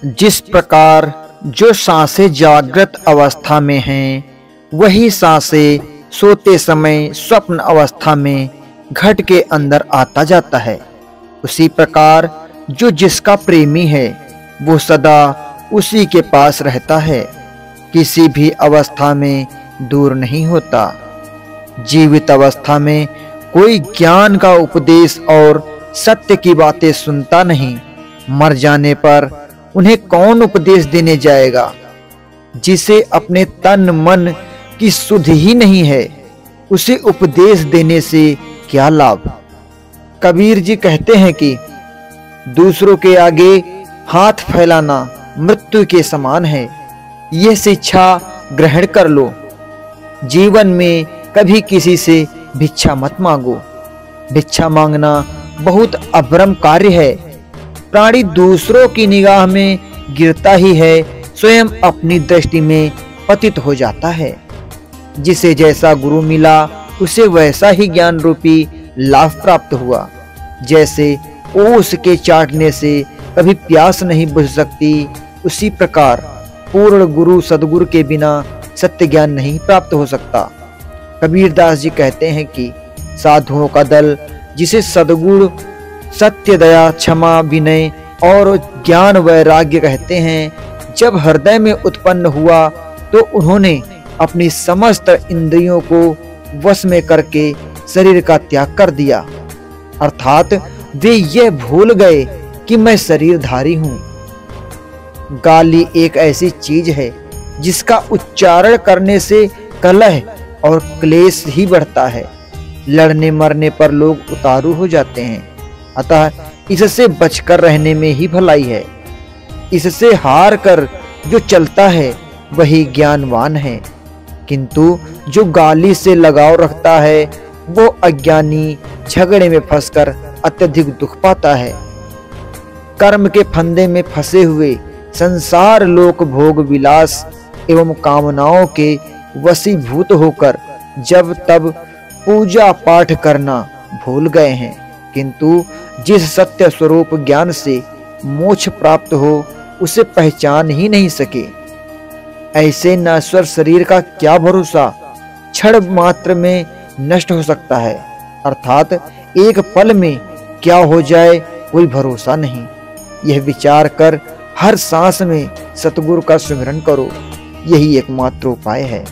जिस प्रकार जो सांसें जागृत अवस्था में हैं, वही सांसें सोते समय स्वप्न अवस्था में घट के अंदर आता जाता है। उसी प्रकार जो जिसका प्रेमी है वो सदा उसी के पास रहता है, किसी भी अवस्था में दूर नहीं होता। जीवित अवस्था में कोई ज्ञान का उपदेश और सत्य की बातें सुनता नहीं, मर जाने पर उन्हें कौन उपदेश देने जाएगा। जिसे अपने तन मन की सुध ही नहीं है, उसे उपदेश देने से क्या लाभ। कबीर जी कहते हैं कि दूसरों के आगे हाथ फैलाना मृत्यु के समान है। यह शिक्षा ग्रहण कर लो। जीवन में कभी किसी से भिक्षा मत मांगो। भिक्षा मांगना बहुत अभ्रम कार्य है। प्राणी दूसरों की निगाह में गिरता ही है, स्वयं अपनी दृष्टि में पतित हो जाता है। जिसे जैसा गुरु मिला उसे वैसा ही ज्ञान रूपी लाभ प्राप्त हुआ। जैसे ओस के चाटने से कभी प्यास नहीं बुझ सकती, उसी प्रकार पूर्ण गुरु सद्गुरु के बिना सत्य ज्ञान नहीं प्राप्त हो सकता। कबीरदास जी कहते हैं कि साधुओं का दल, जिसे सद्गुरु सत्य दया क्षमा विनय और ज्ञान वैराग्य कहते हैं, जब हृदय में उत्पन्न हुआ तो उन्होंने अपनी समस्त इंद्रियों को वश में करके शरीर का त्याग कर दिया। अर्थात वे यह भूल गए कि मैं शरीरधारी हूं। गाली एक ऐसी चीज है जिसका उच्चारण करने से कलह और क्लेश ही बढ़ता है। लड़ने मरने पर लोग उतारू हो जाते हैं। अतः इससे बचकर रहने में ही भलाई है। इससे हार कर जो चलता है वही ज्ञानवान है। किंतु जो गाली से लगाव रखता है वो अज्ञानी झगड़े में फंसकर अत्यधिक दुख पाता है। कर्म के फंदे में फंसे हुए संसार लोक भोग विलास एवं कामनाओं के वशीभूत होकर जब तब पूजा पाठ करना भूल गए हैं। किंतु जिस सत्य स्वरूप ज्ञान से मोक्ष प्राप्त हो उसे पहचान ही नहीं सके। ऐसे नश्वर शरीर का क्या भरोसा, क्षण मात्र में नष्ट हो सकता है। अर्थात एक पल में क्या हो जाए कोई भरोसा नहीं। यह विचार कर हर सांस में सतगुरु का स्मरण करो, यही एकमात्र उपाय है।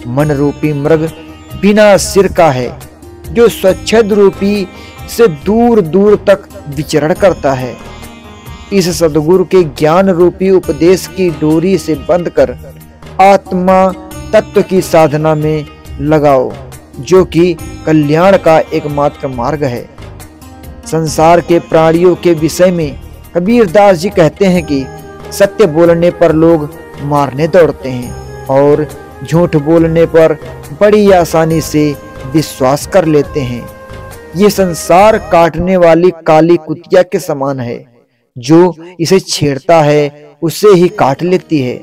मन रूपी मृग बिना सिर का है, जो स्वच्छद रूपी से दूर दूर तक विचरण करता है। इस सद्गुरु के ज्ञान रूपी उपदेश की डोरी से बंध कर आत्मा तत्व की साधना में लगाओ, जो कि कल्याण का एकमात्र मार्ग है। संसार के प्राणियों के विषय में कबीरदास जी कहते हैं कि सत्य बोलने पर लोग मारने दौड़ते हैं और झूठ बोलने पर बड़ी आसानी से विश्वास कर लेते हैं। ये संसार काटने वाली काली कुतिया के समान है, जो इसे छेड़ता है उसे ही काट लेती है।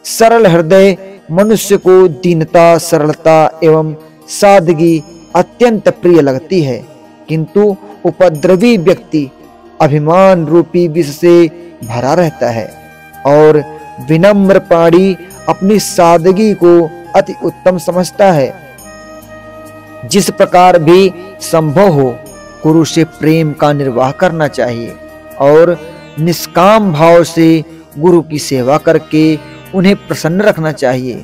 सरल हृदय मनुष्य को दीनता, सरलता एवं सादगी अत्यंत प्रिय लगती है, किंतु उपद्रवी व्यक्ति अभिमान रूपी विष से भरा रहता है और विनम्र प्राणी अपनी सादगी को अति उत्तम समझता है। जिस प्रकार भी संभव हो गुरु से प्रेम का निर्वाह करना चाहिए और निष्काम भाव से गुरु की सेवा करके उन्हें प्रसन्न रखना चाहिए।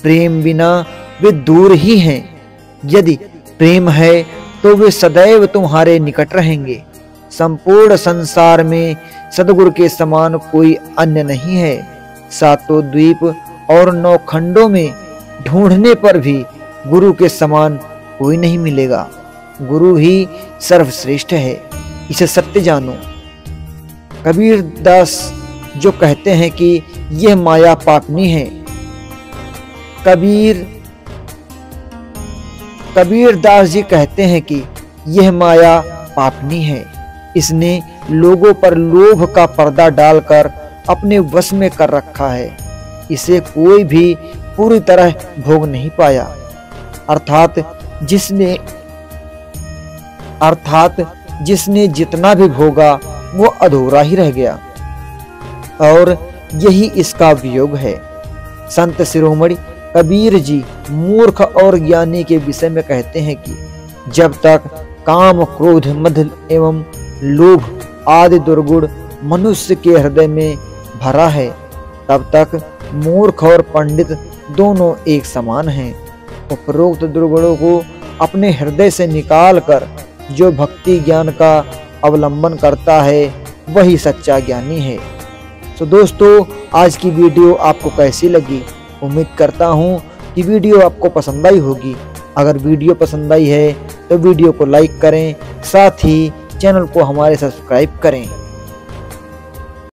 प्रेम बिना वे दूर ही हैं। यदि प्रेम है तो वे सदैव तुम्हारे निकट रहेंगे। संपूर्ण संसार में सद्गुरु के समान कोई अन्य नहीं है। सातों द्वीप और 9 खंडों में ढूंढने पर भी गुरु के समान कोई नहीं मिलेगा। गुरु ही सर्वश्रेष्ठ है, इसे सत्य जानो। कबीरदास जो कहते हैं कि यह माया पापनी है, कबीरदास जी कहते हैं कि यह माया पापनी है। इसने लोगों पर लोभ का पर्दा डालकर अपने वश में कर रखा है। इसे कोई भी पूरी तरह भोग नहीं पाया। अर्थात जिसने जितना भी भोगा वो अधूरा ही रह गया। और यही इसका वियोग है। संत शिरोमणि कबीर जी मूर्ख और ज्ञानी के विषय में कहते हैं कि जब तक काम, क्रोध, मद एवं लोभ आदि दुर्गुण मनुष्य के हृदय में भरा है, तब तक मूर्ख और पंडित दोनों एक समान हैं। उपरोक्त दुर्गुणों को अपने हृदय से निकालकर जो भक्ति ज्ञान का अवलंबन करता है वही सच्चा ज्ञानी है। तो दोस्तों, आज की वीडियो आपको कैसी लगी? उम्मीद करता हूँ कि वीडियो आपको पसंद आई होगी। अगर वीडियो पसंद आई है तो वीडियो को लाइक करें, साथ ही चैनल को हमारे सब्सक्राइब करें।